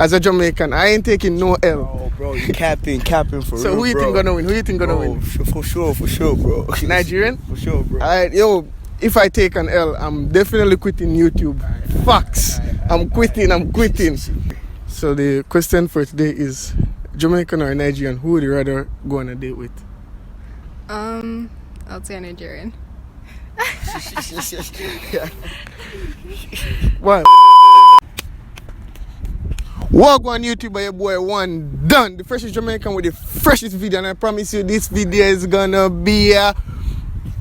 as a Jamaican, I ain't taking no L. Oh, bro, you capping for real, So who you think gonna win? Who you think gonna win? For sure, bro. Nigerian? For sure, bro. Alright, yo, if I take an L, I'm definitely quitting YouTube. Facts. I'm quitting. So the question for today is, Jamaican or Nigerian, who would you rather go on a date with? I'll say Nigerian. Why? Walk on YouTube by your boy One Done, the freshest Jamaican with the freshest video, and I promise you this video is gonna be a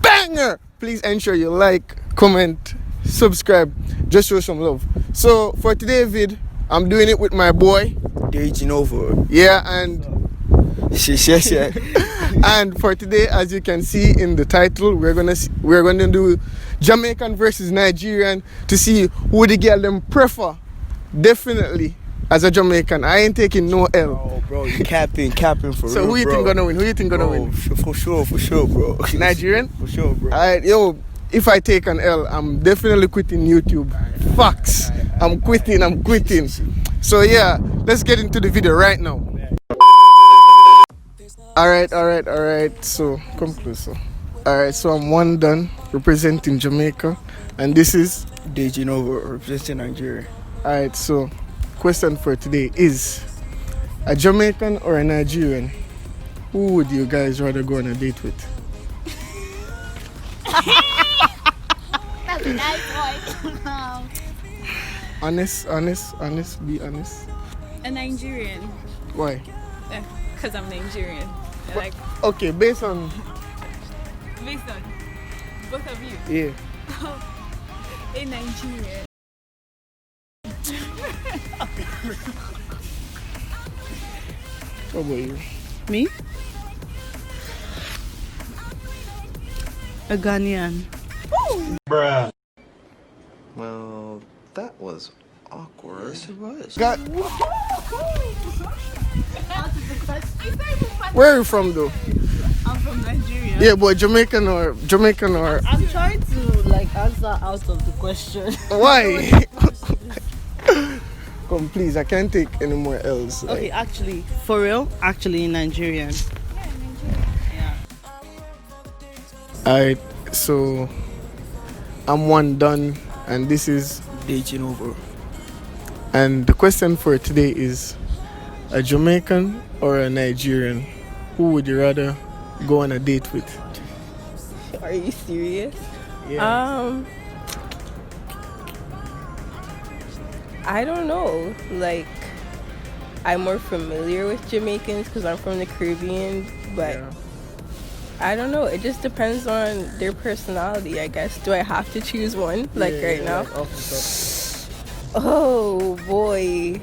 banger. Please ensure you like, comment, subscribe, just show some love. So for today's vid, I'm doing it with my boy Dating over. Yeah, and and for today, as you can see in the title, we're gonna do Jamaican versus Nigerian to see who the girl them prefer. Definitely, as a Jamaican, I ain't taking no L. Oh, bro, you capping for real, bro. So who you think gonna win? Who you think gonna win? For sure, bro. Nigerian? For sure, bro. Alright, yo, if I take an L, I'm definitely quitting YouTube. Facts. I'm quitting. So yeah, let's get into the video right now. Alright. So come closer. Alright, so I'm One Done representing Jamaica, and this is Dating over representing Nigeria. Alright, so question for today is, a Jamaican or a Nigerian, who would you guys rather go on a date with? That's a nice boy. Honest, be honest. A Nigerian. Why? Because I'm Nigerian. Like, Okay, based on both of you. yeah. A Nigerian. What about you? Me? A Ghanaian. Bruh. Well, that was awkward. Yes, it was. Where are you from though? I'm from Nigeria. Yeah, but Jamaican or I'm trying to answer out of the question. why? Come please, I can't take any more L's. Okay, actually, for real, Nigerian. Yeah. Alright, so I'm One Done, and this is Dating over. and the question for today is, a Jamaican or a Nigerian, who would you rather go on a date with? Are you serious? Yeah. I don't know. Like, I'm more familiar with Jamaicans because I'm from the Caribbean, but Yeah. I don't know. It just depends on their personality, I guess. Do I have to choose one, right now? Like off the Oh boy,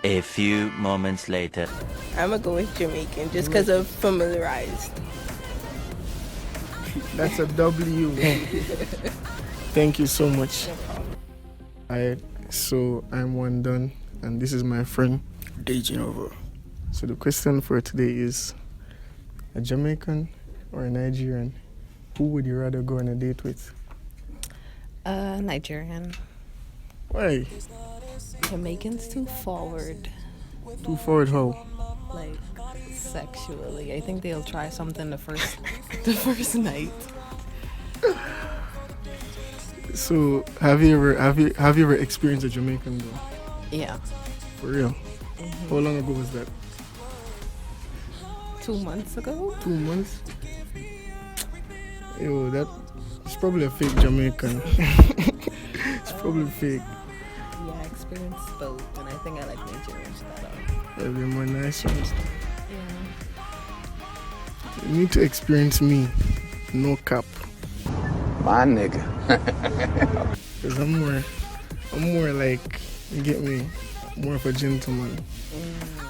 A few moments later. I'm gonna go with Jamaican just because of familiarized. top. That's a W. Thank you so much. Alright, so I'm One Done, and this is my friend. Dating over. So the question for today is, a Jamaican or a Nigerian, who would you rather go on a date with? Nigerian. Why? Jamaicans too forward, Too forward how? like sexually. I think they'll try something the first night. So have you ever experienced a Jamaican though? Yeah. For real? How long ago was that? 2 months ago. 2 months? Yo, it's probably a fake Jamaican. It's probably fake. Yeah, I experienced both, and I think I like Nigerians better. That'd be more nice ones. Yeah. You need to experience me. No cap. My nigga. Cause I'm more like, you get me, more of a gentleman.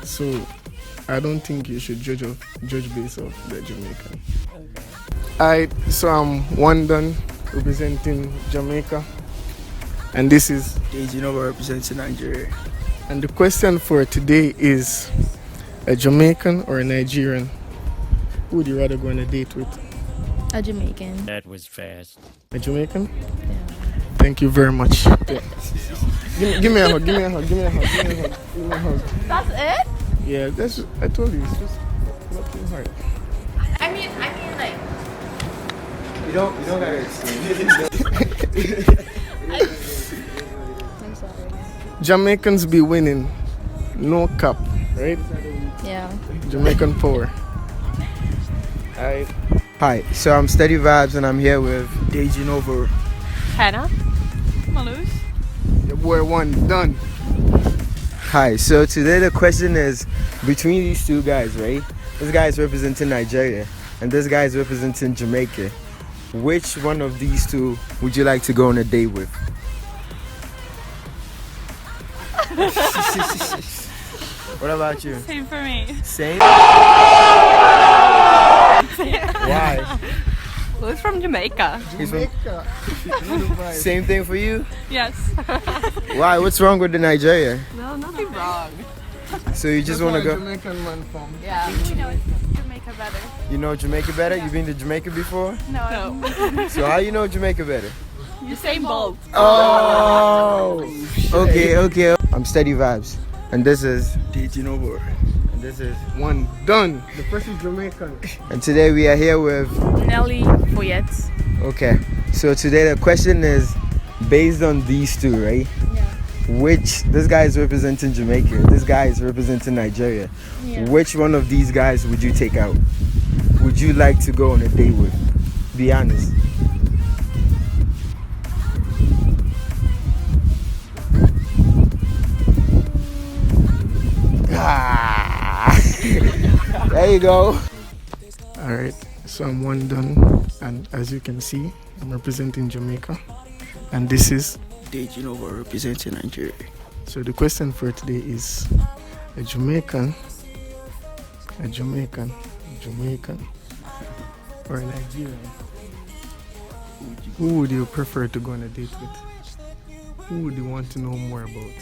So I don't think you should judge based off the Jamaican. Okay. Alright, so I'm One Done representing Jamaica, and this is Dating over representing Nigeria. and the question for today is, a Jamaican or a Nigerian, who would you rather go on a date with? A Jamaican. That was fast. A Jamaican? Yeah. Thank you very much. Give me a hug. Give me a hug. Give me a hug. Give me a hug. Give me a hug. That's it? Yeah, that's. I told you, it's just not too hard. I mean, like. You don't gotta explain. I'm sorry. Jamaicans be winning, no cap, right? Yeah. Jamaican power. Alright. Hi, so I'm Steady Vibes and I'm here with Deji Nova. Hannah? Malus? Your boy one done. Hi, so today the question is between these two guys, right? This guy is representing Nigeria and this guy is representing Jamaica. Which one of these two would you like to go on a date with? What about you? Same for me. Same? Why? Well, it's from Jamaica. He's from- Same thing for you? Yes. Why? What's wrong with the Nigeria? No, nothing wrong. So you just want to go? Jamaican man from. Yeah. You know Jamaica better. You know Jamaica better? You been to Jamaica before? No. So how you know Jamaica better? The same boat. Oh! Okay. I'm Steady Vibes. And this is Deji Nova. And this is One done. The first is Jamaican. And today we are here with Nelly Foyette. Okay. So today the question is based on these two, right? Yeah. Which this guy is representing Jamaica, this guy is representing Nigeria. Yeah. Which one of these guys would you take out? Would you like to go on a date with? Be honest. There you go. Alright, so I'm one done. And as you can see, I'm representing Jamaica. And this is. Deji Nova representing Nigeria. So the question for today is a Jamaican, or a Nigerian. Who would you prefer to go on a date with? Who would you want to know more about?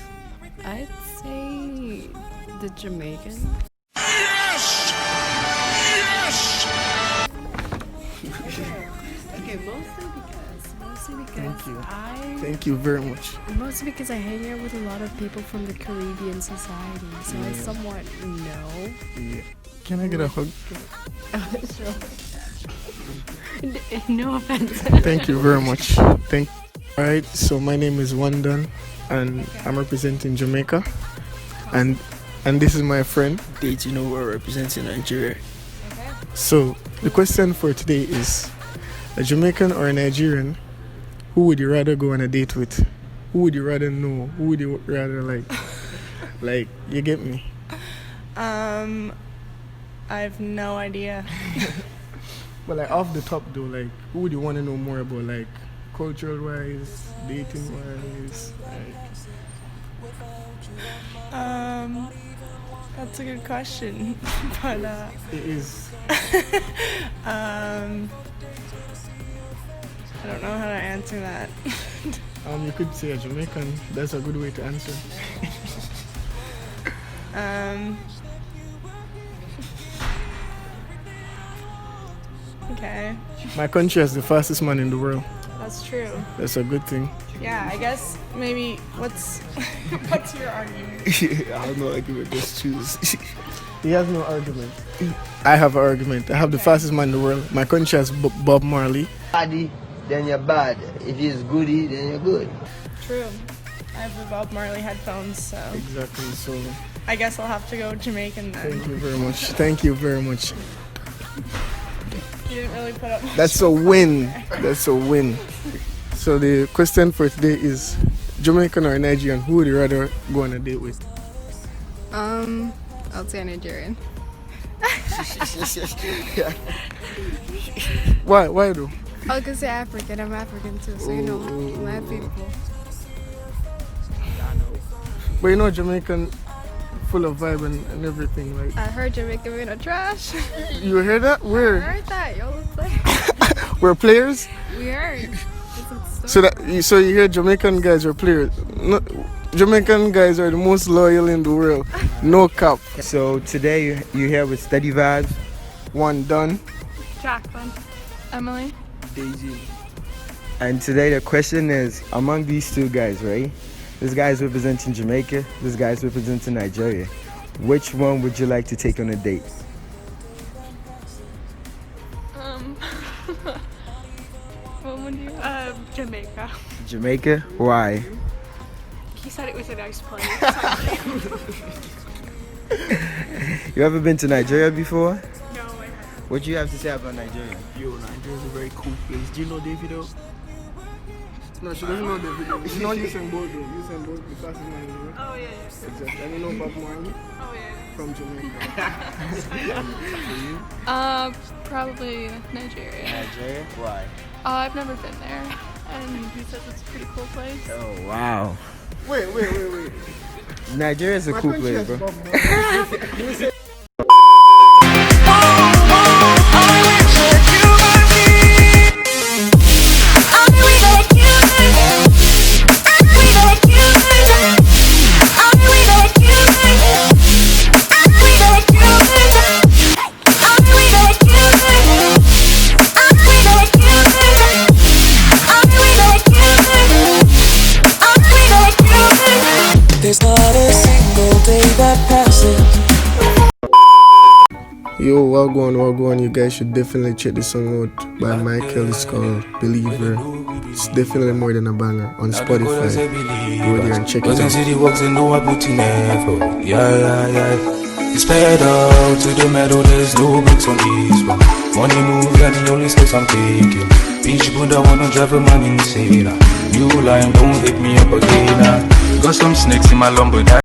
I'd say the Jamaican. Okay, mostly because Thank you very much. mostly because I hang out with a lot of people from the Caribbean society, so I somewhat know. Yeah. Can I get a hug? No offense. Thank you very much. Alright, so my name is Wandan and I'm representing Jamaica. And this is my friend. Deji Nova representing Nigeria. So the question for today is a Jamaican or a Nigerian, who would you rather go on a date with? Who would you rather know? Who would you rather like? Like, you get me? I have no idea. But like off the top though, like who would you want to know more about, like cultural wise, dating wise? Like, That's a good question, but it is. I don't know how to answer that. You could say a Jamaican. That's a good way to answer. Okay, My country has the fastest man in the world. that's true. That's a good thing. Yeah, I guess maybe what's your argument? I have no argument, just choose. He has no argument. I have an argument. I have the fastest man in the world. My country has Bob Marley. Baddy, then you're bad. If it's goody, then you're good. True. I have the Bob Marley headphones, so Exactly. So I guess I'll have to go Jamaican then. thank you very much. Thank you very much. You didn't really put up much. That's a win. That's a win. So the question for today is Jamaican or Nigerian, who would you rather go on a date with? I'll say Nigerian. Why? Why though? I was gonna say African. I'm African too, so you know, my people. But you know Jamaican full of vibe and everything. Like, I heard Jamaican men are trash. you heard that? I Where? heard that. Y'all look like We're players? we heard. So you hear Jamaican guys are players. No, Jamaican guys are the most loyal in the world. No cap. So today you're here with Steady Vibes. One done. Jacqueline. Emily. Daisy. And today the question is, among these two guys, right? This guy's representing Jamaica. This guy's representing Nigeria. Which one would you like to take on a date? What would you? Jamaica. Jamaica? Why? He said it was a nice place. You ever been to Nigeria before? No, I haven't. What do you have to say about Nigeria? Yo, Nigeria is a very cool place. Do you know Davido? No, she doesn't know Davido. She knows Usain Bolt though. Usain Bolt because in Nigeria. Oh yeah. Exactly. And you know Bob Marley? Oh yeah. From Jamaica. Probably Nigeria. Nigeria? Why? I've never been there, and he says it's a pretty cool place. Oh, wow. Wait. Nigeria is a cool place, bro. There's not a single day that passes. Yo, well going. You guys should definitely check this song out by Michael. It's called Believer. It's definitely more than a banger on Spotify. Go there and check it out. It's pedal to the metal, there's no brakes on this one. Money moves are the only steps I'm taking. Bitch, but I wanna drive a man insane. New line, don't hit me up again. Got some snakes in my lumber.